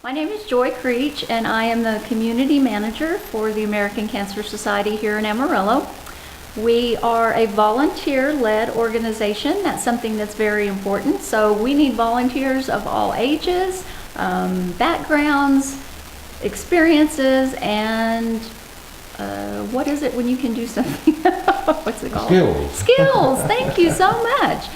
My name is Joy Creech, and I am the community manager for the American Cancer Society here in Amarillo. We are a volunteer-led organization. That's something that's very important. So we need volunteers of all ages, backgrounds, experiences, and what is it when you can do something? What's it called? Skills. Skills. Thank you so much.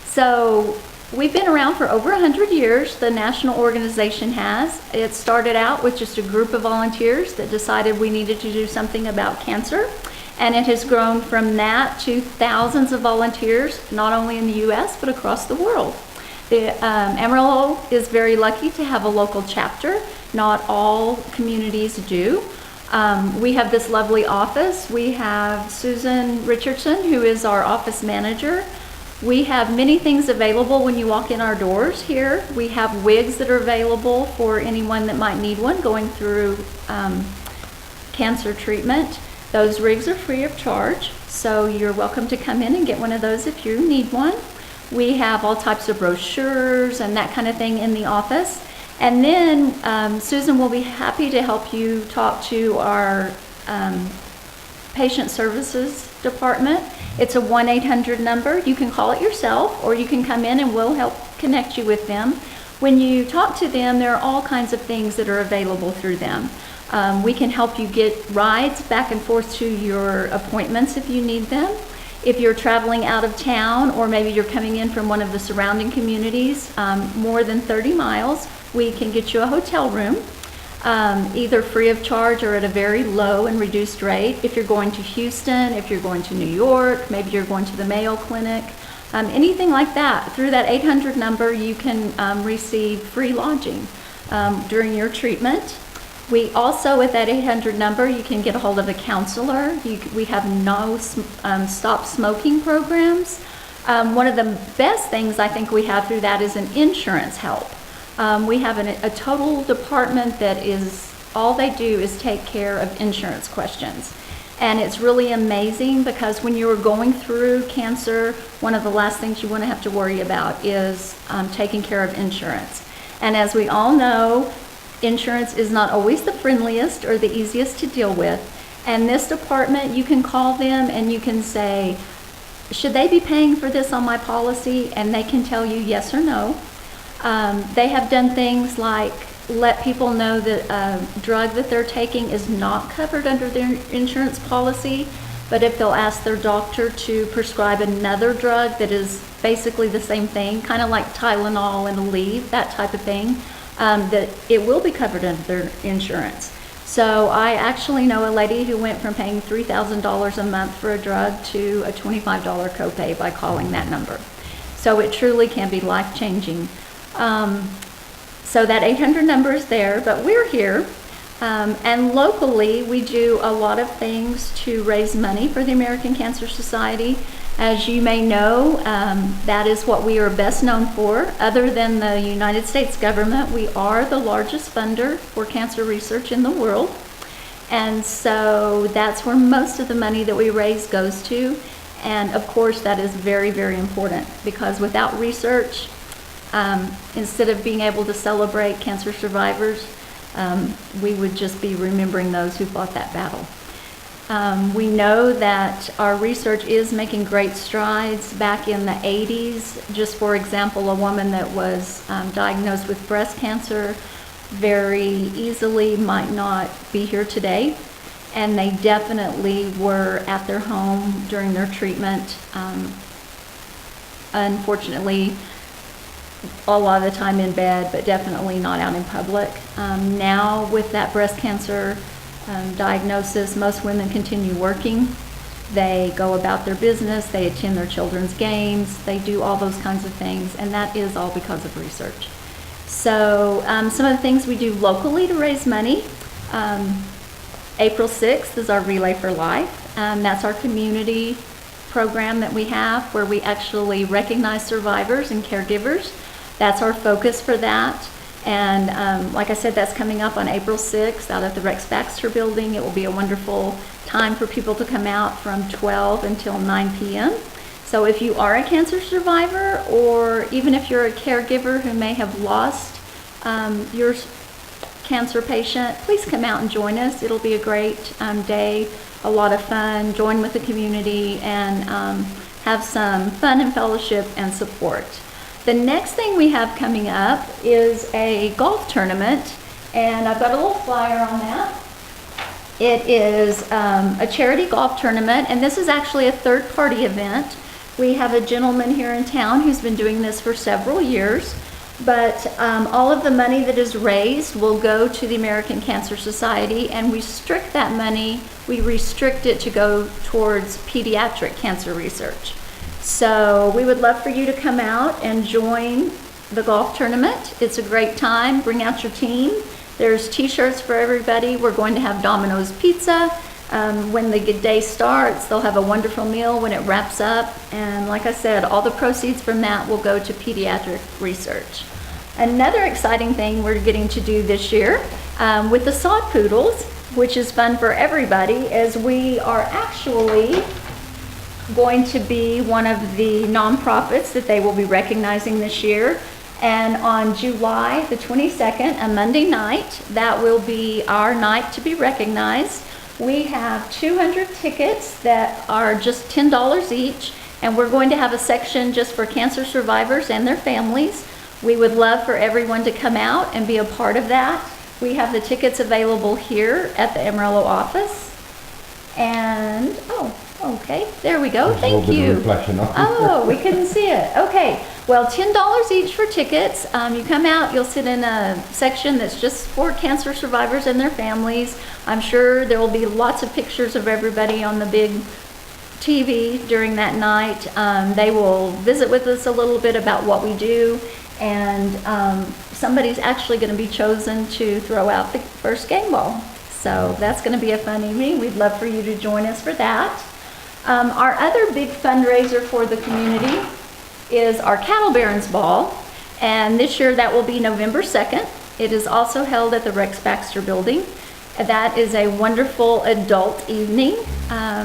So we've been around for over 100 years. The national organization has. It started out with just a group of volunteers that decided we needed to do something about cancer. And it has grown from that to thousands of volunteers, not only in the U.S., but across the world. Amarillo is very lucky to have a local chapter. Not all communities do. We have this lovely office. We have Susan Richardson, who is our office manager. We have many things available when you walk in our doors here. We have wigs that are available for anyone that might need one going through cancer treatment. Those wigs are free of charge, so you're welcome to come in and get one of those if you need one. We have all types of brochures and that kind of thing in the office. And then Susan will be happy to help you talk to our patient services department. It's a 1-800 number. You can call it yourself, or you can come in and we'll help connect you with them. When you talk to them, there are all kinds of things that are available through them. We can help you get rides back and forth to your appointments if you need them. If you're traveling out of town, or maybe you're coming in from one of the surrounding communities, more than 30 miles, we can get you a hotel room, either free of charge or at a very low and reduced rate. If you're going to Houston, if you're going to New York, maybe you're going to the Mayo Clinic, anything like that, through that 800 number, you can receive free lodging during your treatment. We also, with that 800 number, you can get a hold of a counselor. We have no stop smoking programs. One of the best things I think we have through that is an insurance help. We have a total department that is, all they do is take care of insurance questions. And it's really amazing because when you're going through cancer, one of the last things you want to have to worry about is taking care of insurance. And as we all know, insurance is not always the friendliest or the easiest to deal with. And this department, you can call them and you can say, should they be paying for this on my policy? And they can tell you yes or no. They have done things like let people know that a drug that they're taking is not covered under their insurance policy, but if they'll ask their doctor to prescribe another drug that is basically the same thing, kind of like Tylenol and Aleve, that type of thing, that it will be covered under their insurance. So I actually know a lady who went from paying $3,000 a month for a drug to a $25 copay by calling that number. So it truly can be life-changing. So that 800 number is there, but we're here. And locally, we do a lot of things to raise money for the American Cancer Society. As you may know, that is what we are best known for. Other than the United States government, we are the largest funder for cancer research in the world. And so that's where most of the money that we raise goes to. And of course, that is very, very important because without research, instead of being able to celebrate cancer survivors, we would just be remembering those who fought that battle. We know that our research is making great strides. Back in the 80s, just for example, a woman that was diagnosed with breast cancer very easily might not be here today, and they definitely were at their home during their treatment. Unfortunately, a lot of the time in bed, but definitely not out in public. Now with that breast cancer diagnosis, most women continue working. They go about their business, they attend their children's games, they do all those kinds of things, and that is all because of research. So some of the things we do locally to raise money, April 6th is our Relay for Life. That's our community program that we have where we actually recognize survivors and caregivers. That's our focus for that. And like I said, that's coming up on April 6th out at the Rex Baxter building. It will be a wonderful time for people to come out from 12 until 9 p.m. So if you are a cancer survivor, or even if you're a caregiver who may have lost your cancer patient, please come out and join us. It'll be a great day, a lot of fun, join with the community, and have some fun and fellowship and support. The next thing we have coming up is a golf tournament, and I've got a little flyer on that. It is a charity golf tournament, and this is actually a third-party event. We have a gentleman here in town who's been doing this for several years, but all of the money that is raised will go to the American Cancer Society, and we restrict it to go towards pediatric cancer research. So we would love for you to come out and join the golf tournament. It's a great time. Bring out your team. There's t-shirts for everybody. We're going to have Domino's pizza. When the day starts, they'll have a wonderful meal when it wraps up. And like I said, all the proceeds from that will go to pediatric research. Another exciting thing we're getting to do this year with the sod poodles, which is fun for everybody, is we are actually going to be one of the nonprofits that they will be recognizing this year. And on July the 22nd, a Monday night, that will be our night to be recognized. We have 200 tickets that are just $10 each, and we're going to have a section just for cancer survivors and their families. We would love for everyone to come out and be a part of that. We have the tickets available here at the Amarillo office. And, okay, there we go. Thank you. Oh, we couldn't see it. Okay, well, $10 each for tickets. You come out, you'll sit in a section that's just for cancer survivors and their families. I'm sure there will be lots of pictures of everybody on the big TV during that night. They will visit with us a little bit about what we do, and somebody's actually going to be chosen to throw out the first game ball. So that's going to be a fun evening. We'd love for you to join us for that. Our other big fundraiser for the community is our Cattle Barons Ball, and this year that will be November 2nd. It is also held at the Rex Baxter Building. That is a wonderful adult evening.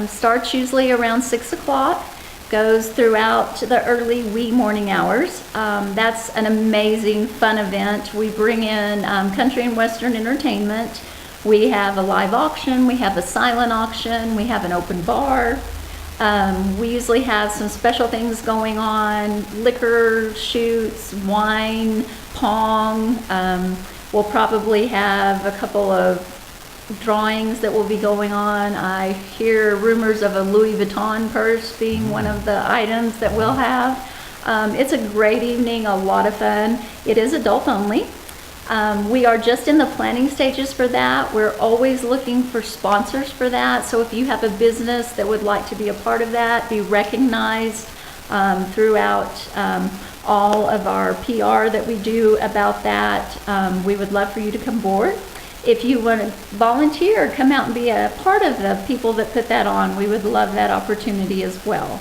Starts usually around 6 o'clock, goes throughout the early wee morning hours. That's an amazing fun event. We bring in country and western entertainment. We have a live auction, we have a silent auction, we have an open bar. We usually have some special things going on, liquor shoots, wine, pong. We'll probably have a couple of drawings that will be going on. I hear rumors of a Louis Vuitton purse being one of the items that we'll have. It's a great evening, a lot of fun. It is adult only. We are just in the planning stages for that. We're always looking for sponsors for that. So if you have a business that would like to be a part of that, be recognized throughout all of our PR that we do about that, we would love for you to come aboard. If you want to volunteer, come out and be a part of the people that put that on, we would love that opportunity as well.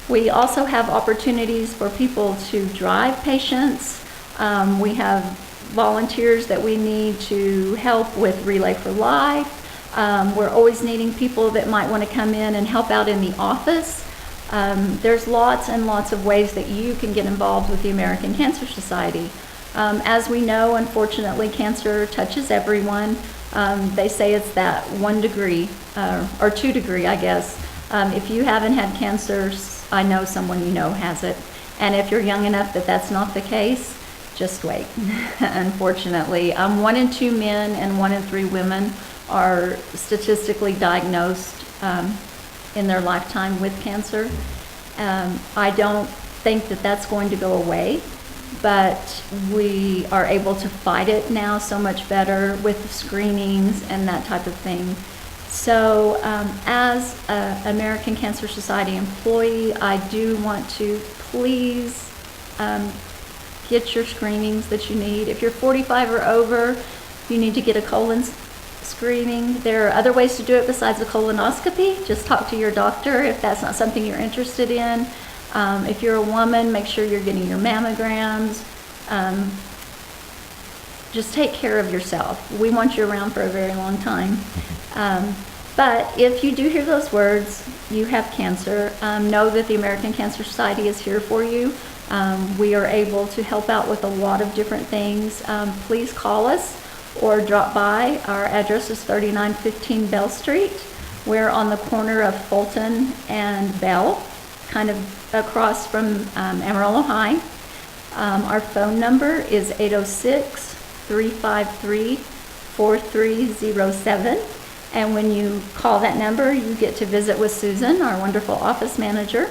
We also have opportunities for people to drive patients. We have volunteers that we need to help with Relay for Life. We're always needing people that might want to come in and help out in the office. There's lots and lots of ways that you can get involved with the American Cancer Society. As we know, unfortunately, cancer touches everyone. They say it's that 1 degree, or 2 degree, I guess. If you haven't had cancer, I know someone you know has it. And if you're young enough that that's not the case, just wait. Unfortunately, 1 in 2 men and 1 in 3 women are statistically diagnosed in their lifetime with cancer. I don't think that that's going to go away, but we are able to fight it now so much better with the screenings and that type of thing. So as an American Cancer Society employee, I do want to please get your screenings that you need. If you're 45 or over, you need to get a colon screening. There are other ways to do it besides a colonoscopy. Just talk to your doctor if that's not something you're interested in. If you're a woman, make sure you're getting your mammograms. Just take care of yourself. We want you around for a very long time. But if you do hear those words, you have cancer, know that the American Cancer Society is here for you. We are able to help out with a lot of different things. Please call us or drop by. Our address is 3915 Bell Street. We're on the corner of Fulton and Bell, kind of across from Amarillo High. Our phone number is 806-353-4307. And when you call that number, you get to visit with Susan, our wonderful office manager.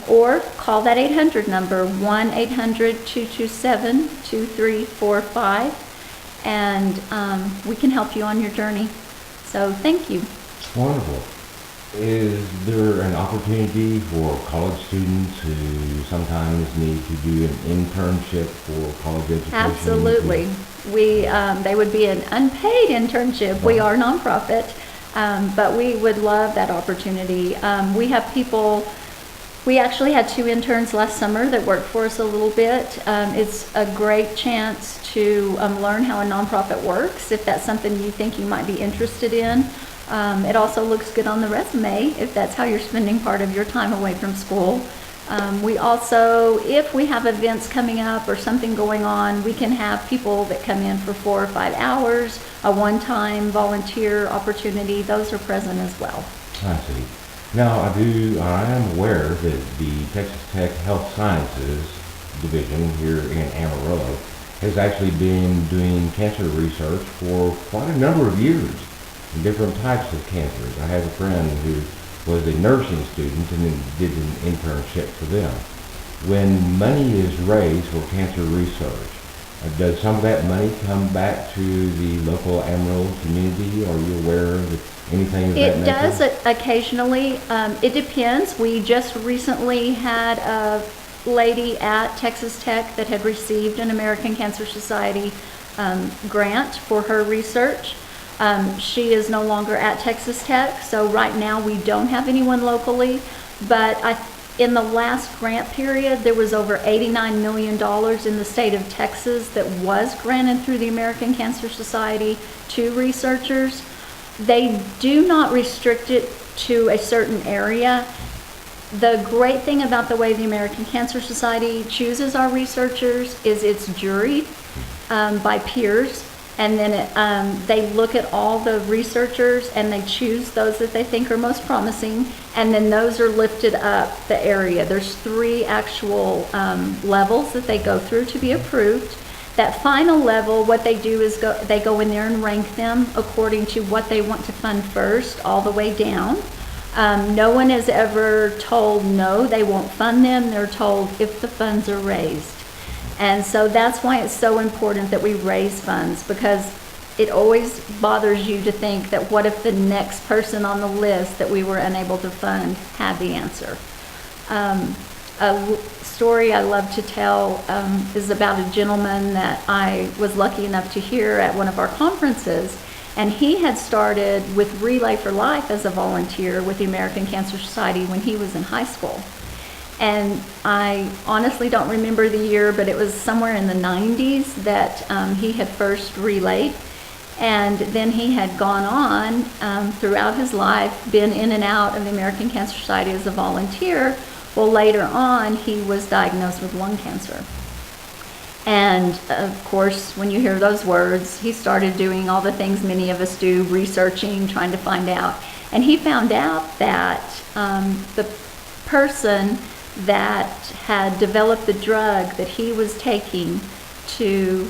Or call that 800 number, 1-800-227-2345, and we can help you on your journey. So thank you. Wonderful. Is there an opportunity for college students who sometimes need to do an internship for college education? Absolutely. They would be an unpaid internship. We are nonprofit, but we would love that opportunity. We have people. We actually had 2 interns last summer that worked for us a little bit. It's a great chance to learn how a nonprofit works, if that's something you think you might be interested in. It also looks good on the resume if that's how you're spending part of your time away from school. We also, if we have events coming up or something going on, we can have people that come in for 4 or 5 hours, a one-time volunteer opportunity. Those are present as well. I see. Now, I am aware that the Texas Tech Health Sciences Division here in Amarillo has actually been doing cancer research for quite a number of years in different types of cancers. I have a friend who was a nursing student and then did an internship for them. When money is raised for cancer research, does some of that money come back to the local Amarillo community? Are you aware of anything of that nature? It does occasionally. It depends. We just recently had a lady at Texas Tech that had received an American Cancer Society grant for her research. She is no longer at Texas Tech, so right now we don't have anyone locally, but in the last grant period, there was over $89 million in the state of Texas that was granted through the American Cancer Society to researchers. They do not restrict it to a certain area. The great thing about the way the American Cancer Society chooses our researchers is it's juried by peers. And then they look at all the researchers and they choose those that they think are most promising, and then those are lifted up the area. There's 3 actual levels that they go through to be approved. That final level, what they do is they go in there and rank them according to what they want to fund first, all the way down. No one is ever told no, they won't fund them. They're told if the funds are raised. And so that's why it's so important that we raise funds, because it always bothers you to think that what if the next person on the list that we were unable to fund had the answer. A story I love to tell is about a gentleman that I was lucky enough to hear at one of our conferences, and he had started with Relay for Life as a volunteer with the American Cancer Society when he was in high school. And I honestly don't remember the year, but it was somewhere in the 90s that he had first relayed. And then he had gone on throughout his life, been in and out of the American Cancer Society as a volunteer. Well, later on, he was diagnosed with lung cancer. And of course, when you hear those words, he started doing all the things many of us do, researching, trying to find out. And he found out that the person that had developed the drug that he was taking to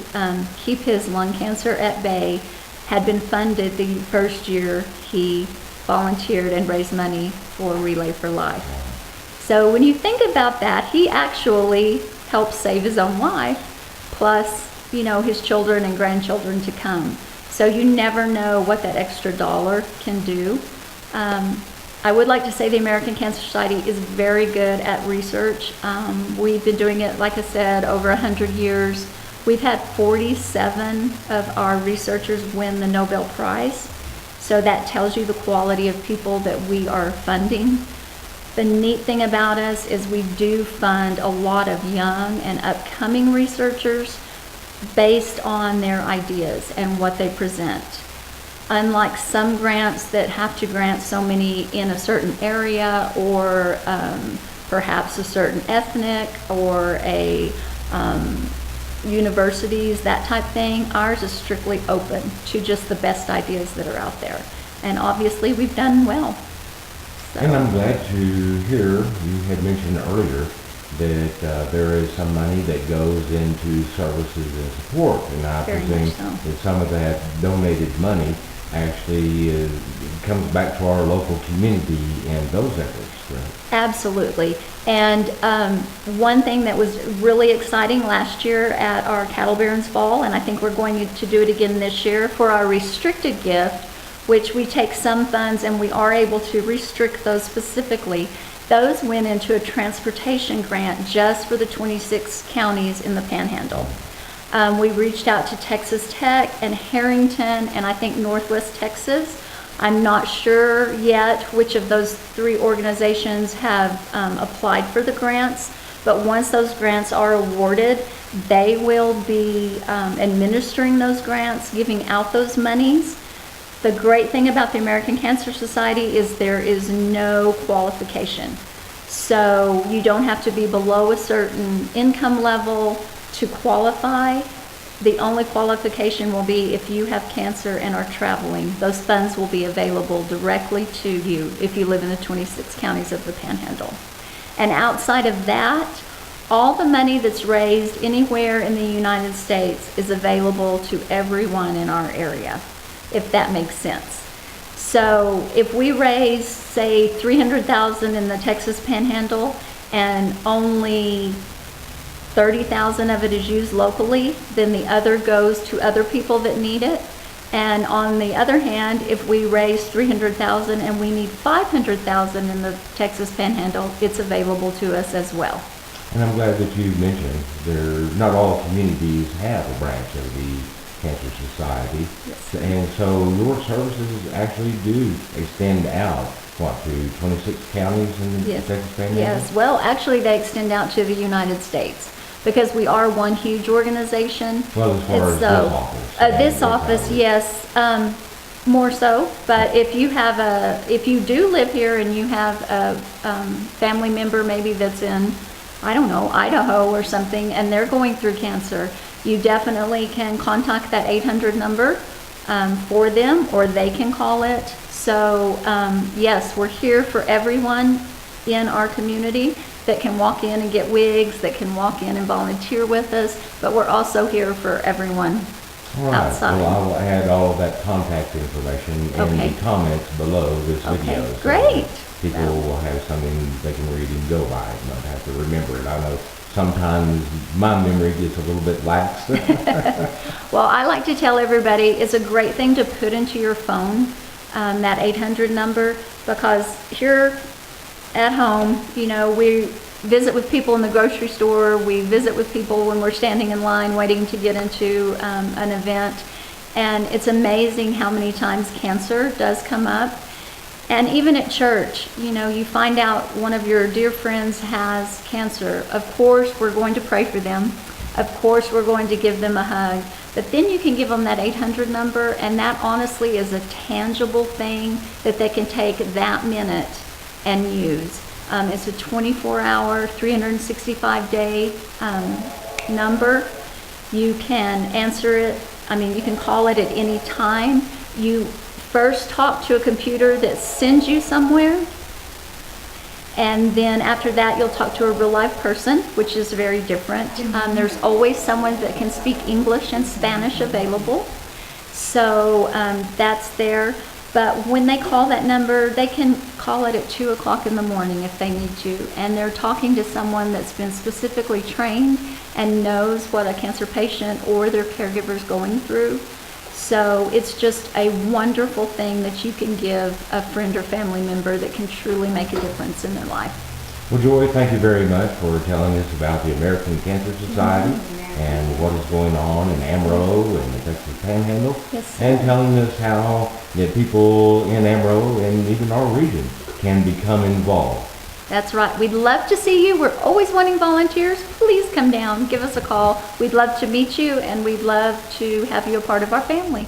keep his lung cancer at bay had been funded the first year he volunteered and raised money for Relay for Life. So when you think about that, he actually helped save his own life, plus, his children and grandchildren to come. So you never know what that extra dollar can do. I would like to say the American Cancer Society is very good at research. We've been doing it, like I said, over 100 years. We've had 47 of our researchers win the Nobel Prize. So that tells you the quality of people that we are funding. The neat thing about us is we do fund a lot of young and upcoming researchers based on their ideas and what they present. Unlike some grants that have to grant so many in a certain area or perhaps a certain ethnic or a universities, that type thing. Ours is strictly open to just the best ideas that are out there. And obviously we've done well. So. And I'm glad to hear, you had mentioned earlier, that there is some money that goes into services and support. And I Very presume much so. that some of that donated money actually comes back to our local community and those efforts. Right? Absolutely. And one thing that was really exciting last year at our Cattle Barons Fall, and I think we're going to do it again this year, for our restricted gift, which we take some funds and we are able to restrict those specifically. Those went into a transportation grant just for the 26 counties in the Panhandle. We reached out to Texas Tech and Harrington and I think Northwest Texas. I'm not sure yet which of those three organizations have applied for the grants, but once those grants are awarded, they will be administering those grants, giving out those monies. The great thing about the American Cancer Society is there is no qualification. So you don't have to be below a certain income level to qualify. The only qualification will be if you have cancer and are traveling. Those funds will be available directly to you if you live in the 26 counties of the Panhandle. And outside of that, all the money that's raised anywhere in the United States is available to everyone in our area, if that makes sense. So if we raise, say, $300,000 in the Texas Panhandle and only 30,000 of it is used locally, then the other goes to other people that need it. And on the other hand, if we raise 300,000 and we need 500,000 in the Texas Panhandle, it's available to us as well. And I'm glad that you mentioned not all communities have a branch of the Cancer Society. Yes. And so your services actually do extend out, to 26 counties in the Yes. Texas Panhandle? Yes, well, actually they extend out to the United States because we are one huge organization. Well, as far as this office. This office, yes, more so. But if you do live here and you have a family member maybe that's in, I don't know, Idaho or something, and they're going through cancer, you definitely can contact that 800 number for them, or they can call it. So yes, we're here for everyone in our community that can walk in and get wigs, that can walk in and volunteer with us, but we're also here for everyone All right. outside. Well, I will add all of that contact information in the comments below this video. So Great. People will have something they can read and go by and not have to remember it. I know sometimes my memory gets a little bit lax. Well, I like to tell everybody it's a great thing to put into your phone, that 800 number, because here at home, we visit with people in the grocery store, we visit with people when we're standing in line waiting to get into an event, and it's amazing how many times cancer does come up. And even at church, you find out one of your dear friends has cancer. Of course, we're going to pray for them. Of course, we're going to give them a hug. But then you can give them that 800 number, and that honestly is a tangible thing that they can take that minute and use. It's a 24-hour, 365-day number. You can answer it. You can call it at any time. You first talk to a computer that sends you somewhere, and then after that you'll talk to a real live person, which is very different. There's always someone that can speak English and Spanish available, so that's there. But when they call that number, they can call it at 2 o'clock in the morning if they need to, and they're talking to someone that's been specifically trained and knows what a cancer patient or their caregiver is going through. So it's just a wonderful thing that you can give a friend or family member that can truly make a difference in their life. Well, Joy, thank you very much for telling us about the American Cancer Society and what is going on in Amarillo and the Texas Panhandle, Yes, sir. and telling us how that people in Amarillo and even our region can become involved. That's right. We'd love to see you. We're always wanting volunteers. Please come down, give us a call. We'd love to meet you, and we'd love to have you a part of our family.